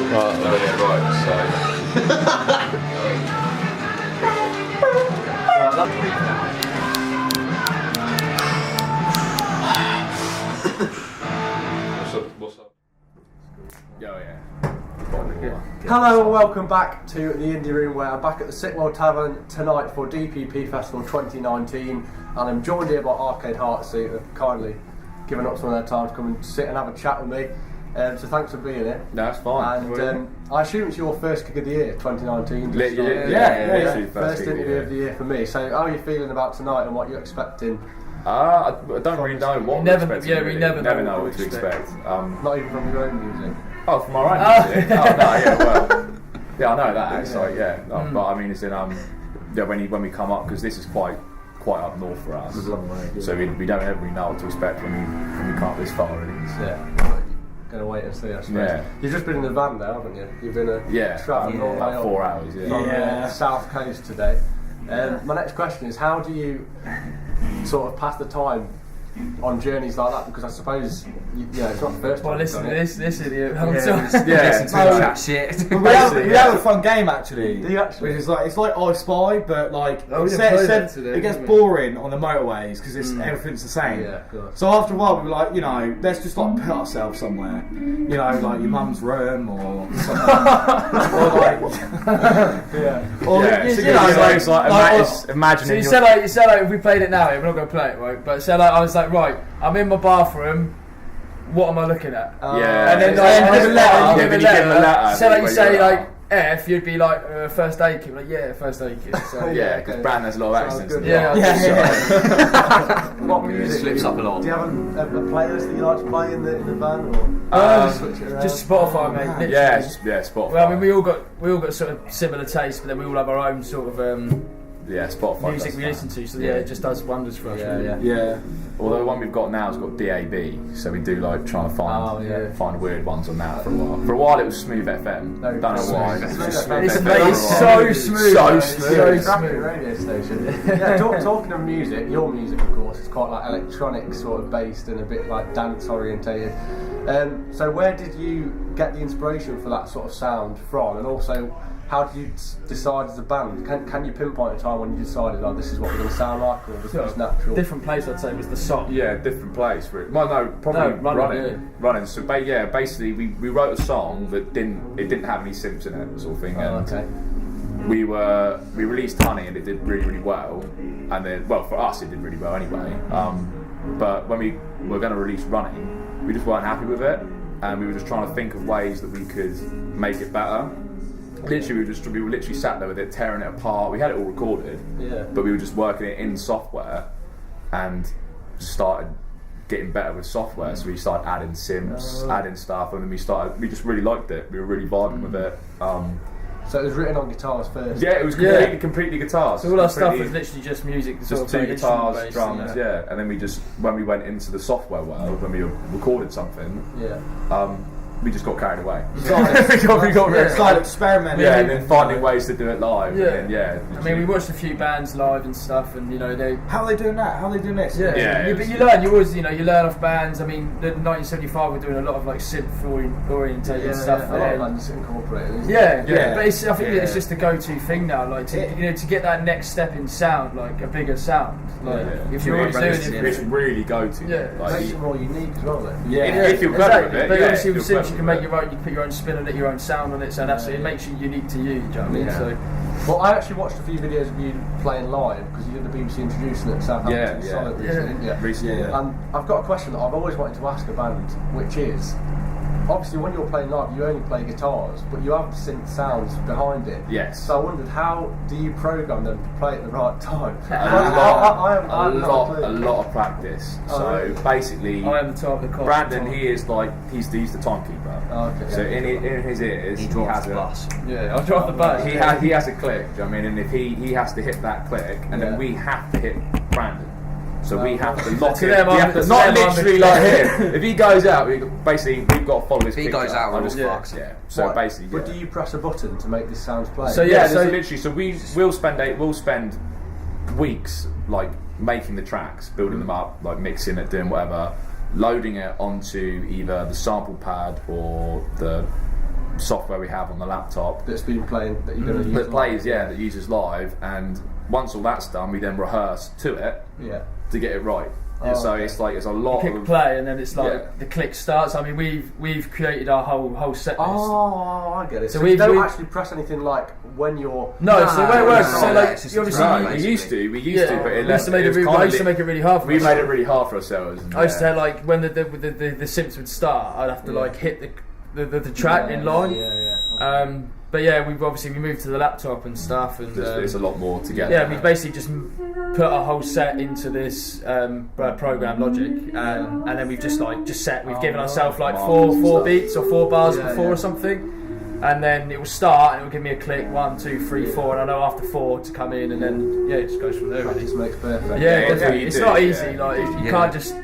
What's up? Hello and welcome back to the Indie Room, where I'm back at the Sitwell Tavern tonight for DPP Festival 2019, and I'm joined here by Arcade Heartseat, who have kindly given up some of their time to come and sit and have a chat with me. So thanks for being here. No, that's fine. And I assume it's your first gig of the year, 2019. Yeah. First interview of the year for me. So how are you feeling about tonight and what you're expecting? I don't really know what we're expecting. Yeah, we never know what to expect. Not even from your own music. Oh, from our own music? Oh, no, yeah, well, yeah, I know that. It's like, yeah, but I mean, it's in yeah, when we come up, because this is quite up north for us. It's a long way. So we don't ever really know what to expect when we come up this far. Really. Yeah. Gonna wait and see, I suppose. Yeah. You've just been in the van there, haven't you? You've been travelling all the way about 4 hours. from the south coast today. My next question is, how do you sort of pass the time on journeys like that? Because I suppose it's not the first time. Well, listen to this idiot. Listen to that shit. We have a fun game actually. Do you actually? Which is it's like I Spy, but like it gets boring on the motorways because everything's the same. Yeah, of course. So after a while we were like, let's just like put ourselves somewhere. Like your mum's room or something. Or like imagine. So you said like if we played it now, we're not going to play it, right? But say like I was like, right, I'm in my bathroom. What am I looking at? And then give a letter. So like you say like F, you'd be like first aid kit. Like first aid kit. So, because Brandon has a lot of accents. What music slips up a lot. Do you have a playlist that you like to play in the van, or just Spotify, mate? Literally. Yeah, Spotify. Well, I mean, we all got sort of similar tastes, but then we all have our own sort of Spotify music we listen to. So it just does wonders for us. Yeah. Although the one we've got now has got DAB, so we do like trying to find weird ones on that for a while. For a while it was Smooth FM. Don't know why. It's so smooth. So smooth. Radio station. Talking of music, your music of course is quite like electronic sort of based and a bit like dance orientated. So where did you get the inspiration for that sort of sound from, and also how did you decide as a band? Can you pinpoint a time when you decided, this is what we're going to sound like, or was it just natural? Different place, I'd say, was the song. Yeah, different place. Well, no, probably running. So basically, we wrote a song that didn't have any synths in it, sort of thing. We released Honey, and it did really, really well. And then, for us, it did really well anyway. But when we were going to release Running, we just weren't happy with it, and we were just trying to think of ways that we could make it better. Literally, we were literally sat there with it, tearing it apart. We had it all recorded, but we were just working it in software, and started getting better with software. So we started adding synths, adding stuff, and then we just really liked it. We were really vibing with it. So it was written on guitars first? Yeah, it was completely guitars. So all our stuff was literally just music, just two guitars, drums, and then when we went into the software world, when we recorded something, we just got carried away. we started experimenting. Yeah, and then finding ways to do it live. Yeah. And then, I mean, we watched a few bands live and stuff, and they. How are they doing that? How are they doing this? But you learn. You always, you learn off bands. I mean, in 1975, we're doing a lot of like synth orientated stuff. A lot of bands incorporated. But I think it's just the go-to thing now. Like to get that next step in sound, like a bigger sound. Like if you're always doing it, it's really go-to. It makes it more unique as well. If you're good with it. But obviously with synths, you can make your own. You can put your own spin on it, your own sound on it. So that's it makes you unique to you. Do you know what I mean? So. Well, I actually watched a few videos of you playing live because you did the BBC introducing it at Southampton Solid recently. And I've got a question that I've always wanted to ask a band, which is, obviously when you're playing live you only play guitars, but you have synth sounds behind it. Yes. So I wondered, how do you program them to play at the right time? A lot of practice. Basically, I am the top of the Brandon, he's the timekeeper. So in his ears, he has the bus. I'll drive the bus. He has a click. Do you know what I mean? And if he has to hit that click, and then we have to hit Brandon. So we have to lock it. Not literally like him. If he goes out, we've got to follow his. If he goes out, we're all fucked. So basically, but do you press a button to make this sound play? So literally, we'll spend weeks like making the tracks, building them up, like mixing it, doing whatever, loading it onto either the sample pad or the software we have on the laptop that's been playing that you're going to use. That plays, that uses live, and once all that's done, we then rehearse to it to get it right. So it's like it's a lot of play, and then it's like the click starts. I mean, we've created our whole set list. Oh, I get it. So we don't actually press anything like when you're. No, so the way it works, so like we used to, but I used to make it really hard for we made it really hard for ourselves. I used to like when the synths would start, I'd have to like hit the track in line. But we moved to the laptop and stuff, and there's a lot more to get. Yeah, we basically just put our whole set into this program Logic, and then we've just set. We've given ourselves like four beats or 4 bars before or something. And then it will start, and it will give me a click 1, 2, 3, 4, and I know after 4 to come in, and then it just goes from there. It just makes perfect. It's not easy. Like you can't just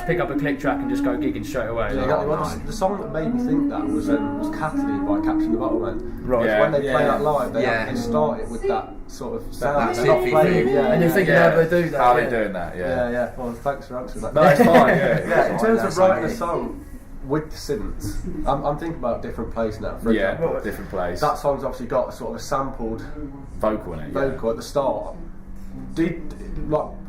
pick up a click track and just go gigging straight away. The song that made me think that was Kathleen by Captain the Bottlemen. Right. Yeah. When they play that live, they start it with that sort of sound. And you're thinking, how do they do that? How are they doing that? Yeah. Well, thanks for answering that. No, it's fine. In terms of writing a song with the synths, I'm thinking about Different Place now. For example, Different Place. That song's obviously got a sort of a sampled vocal in it. At the start.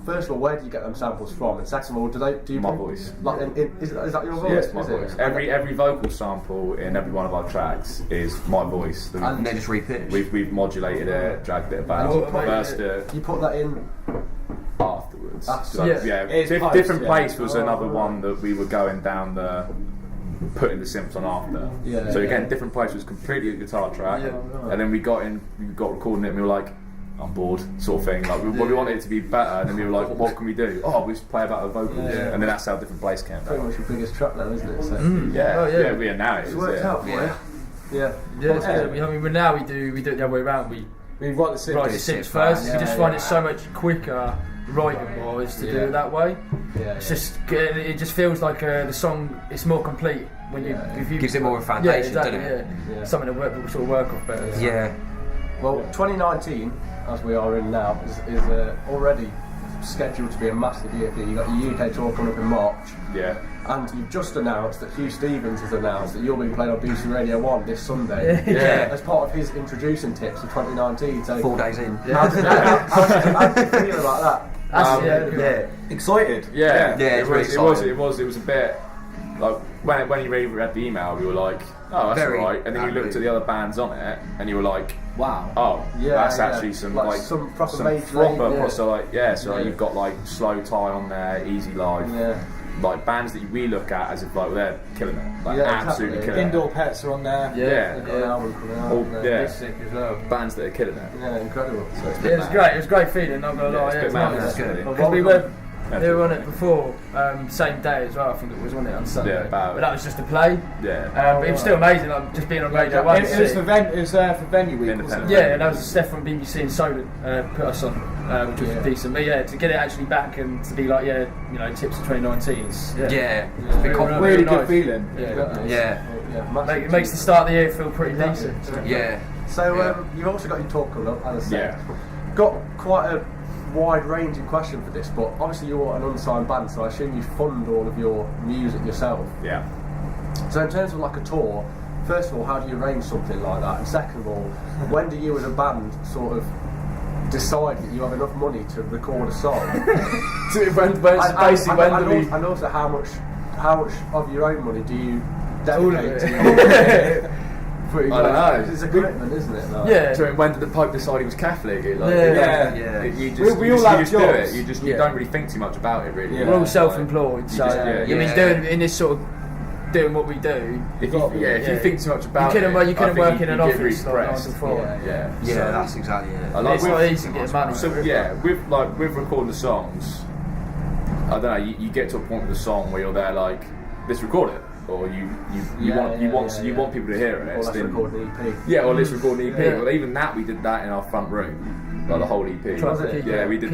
First of all, where do you get them samples from? And second of all, do you my voice? Like, is that your voice? Yes, my voice. Every vocal sample in every one of our tracks is my voice. And they just repeat. We've modulated it, dragged it about, reversed it. You put that in afterwards. Different Place was another one that we were going down putting the synths on after. So again, Different Place was completely a guitar track, and then we got recording it, and we were like, I'm bored, sort of thing. Like we wanted it to be better, and then we were like, what can we do? Oh, we just play about the vocals, and then that's how Different Place came. Pretty much your biggest track now, isn't it? So. We are now. It's worked out for you. Yeah. I mean, now we do it the other way around. We write the synths first. We just find it so much quicker writing wise to do it that way. It's just it just feels like the song is more complete when you gives it more of a foundation, doesn't it? Something to sort of work off better. Yeah. Well, 2019, as we are in now, is already scheduled to be a massive year for you. You've got your UK tour coming up in March. Yeah. And you've just announced that Huw Stephens has announced that you'll be playing on BBC Radio 1 this Sunday. As part of his introducing tips for 2019. So 4 days in. How do you feel about that? Excited. It was a bit like when you read the email, we were like, oh, that's alright, and then you looked at the other bands on it, and you were like, wow, oh, that's actually some proper so you've got like Slow Tie on there, Easy Life, like bands that we look at as if like they're killing it, like absolutely killing it. Indoor Pets are on there. Sick as well. Bands that are killing it. Yeah, incredible. So it was great. It was a great feeling. Not gonna lie. It's nice. Because they were on it before, same day as well. I think it was on it on Sunday. But that was just a play. But it was still amazing. Like just being on Radio 1. It was for venue week. And that was Steph from BBC and Solent put us on, which was decent. But to get it actually back and to be like, tips of 2019. It's really good feeling. It makes the start of the year feel pretty decent. So you've also got your talk coming up, as I said. Got quite a wide-ranging question for this, but obviously you're an unsigned band, so I assume you fund all of your music yourself. Yeah. So in terms of like a tour, first of all, how do you arrange something like that? And second of all, when do you as a band sort of decide that you have enough money to record a song? And also how much of your own money do you dedicate to I don't know. It's a commitment, isn't it? So when did the Pope decide he was Catholic? You all have just do jobs. it. You don't really think too much about it, really. We're all self-employed, so doing in this sort of doing what we do. If you think too much about it, you couldn't work in an office like 9 to 4. That's exactly it. It's not easy to get money. So with recording the songs, I don't know. You get to a point with the song where you're there like, let's record it. Or you want people to hear it. Or let's record an EP. Or let's record an EP. Well, even that we did that in our front room, like the whole EP. We did that. We did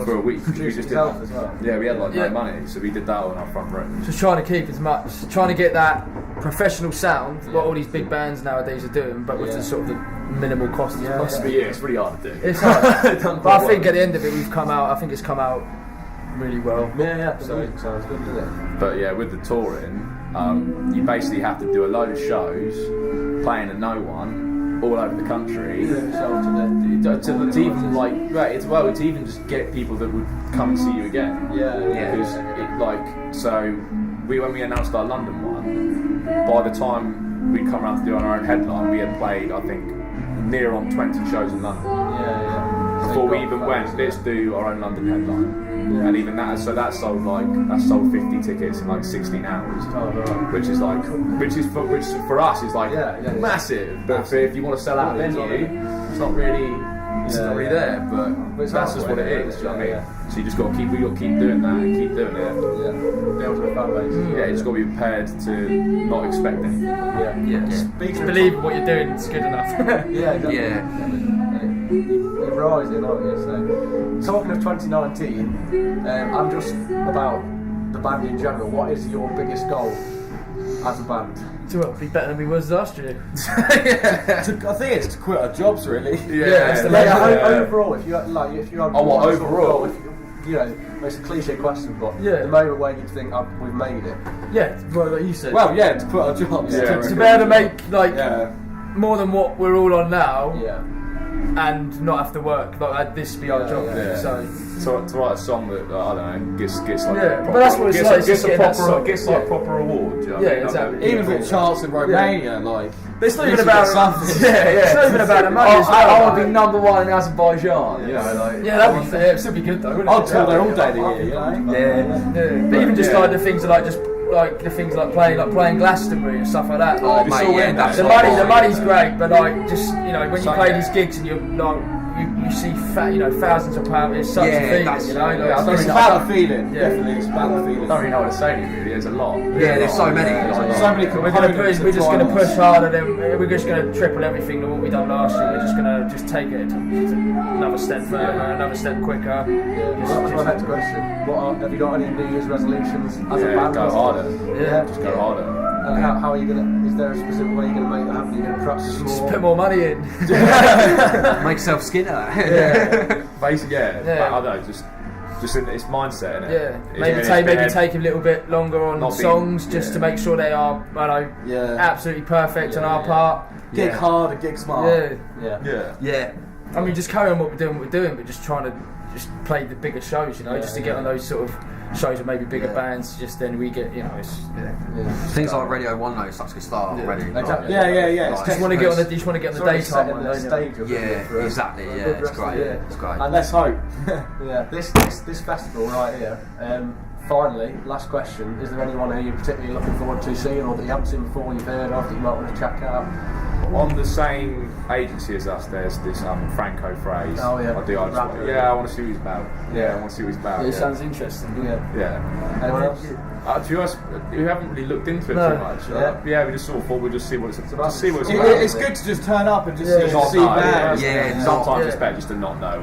for a week. We just did that. As well. We had like no money, so we did that in our front room. Just trying to keep trying to get that professional sound, what all these big bands nowadays are doing, but with the sort of the minimal cost as possible. It's really hard to do. It's hard. But I think at the end of it, I think it's come out really well. Yeah, so it sounds good, doesn't it? But yeah, with the touring, you basically have to do a load of shows, playing to no one, all over the country. To even like, right, it's to even just get people that would come and see you again. Because when we announced our London one, by the time we'd come around to do our own headline, we had played, I think, near on 20 shows in London. Before we even went, let's do our own London headline. And even that, so that sold 50 tickets in like 16 hours, which for us is like massive. But if you want to sell out a venue, it's not really there. But that's just what it is. Do you know what I mean? So you just got to keep doing that and keep doing it. Building a fan base. Yeah, you just got to be prepared to not expect anything. Just believe what you're doing is good enough. You're rising, aren't you? So, talking of 2019, I'm just about the band in general. What is your biggest goal as a band? To be better than we was last year. I think it's to quit our jobs, really. Overall, if you had overall? It's a cliche question, but the moment where you think we've made it. Yeah, well, like you said. Well, to quit our jobs. To be able to make more than what we're all on now. Yeah. And not have to work, this be our job. So to write a song that I don't know gets like but that's what it's like. Gets a proper award. You know exactly. Even if it charts in Romania, but it's not even about it's not even about the money. I want to be #1 in Azerbaijan. That'd be fair. It'd still be good though. Wouldn't I'll tour there all day the year. But even just like the things like playing Glastonbury and stuff like that. The money's great, but when you play these gigs and you're you see thousands of pounds, it's such a feeling. It's about the feeling. Definitely, it's about the feeling. I don't really know what to say to you. Really, there's a lot. There's so many. We're just gonna push harder. We're just gonna triple everything that what we done last year. We're just gonna take it to another step further, another step quicker. That's my next question. Have you got any New Year's resolutions as a band? Go harder. Just go harder. And how are you gonna? Is there a specific way you're gonna make that happen? You're gonna practice more. Just put more money in. Make yourself skinner. Basically, I don't know. Just in its mindset. Innit? Maybe take a little bit longer on songs just to make sure they are, absolutely perfect on our part. Gig hard and gig smart. Yeah. I mean, just carry on what we're doing, but just trying to play the bigger shows, just to get on those sort of shows with maybe bigger bands. Just then we get, things like Radio 1 though starts to start already. Exactly. Just want to get on the daytime one, stage. Exactly. It's great. It's great. And let's hope. This festival right here. Finally, last question: is there anyone who you're particularly looking forward to seeing, or that you haven't seen before, you've heard of, that you might want to check out? On the same agency as us, there's this Franco Phrase. Oh yeah. I want to see what he's about. I want to see what he's about. It sounds interesting. Anyone else? To be honest, we haven't really looked into it too much. We just sort of thought we'd just see what it's about. It's good to just turn up and just see bands. Sometimes it's better just to not know.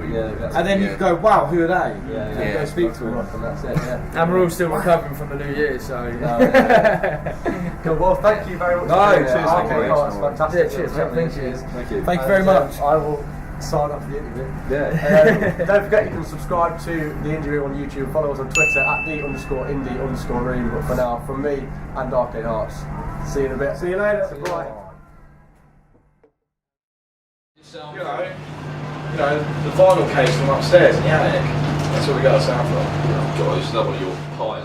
And then you go, wow, who are they? And go speak to them. And that's it. And we're all still recovering from the New Year, so. Cool. Well, thank you very much. Cheers. It's fantastic. Cheers. Thank you very much. I will sign off the interview. Don't forget you can subscribe to the interview on YouTube, follow us on Twitter at @the_indie_room. But for now, from me and Arcade Hearts, see you in a bit. See you later. Bye. The vinyl case from upstairs in the attic. That's where we got our sound from. Joy, is that one of your pies?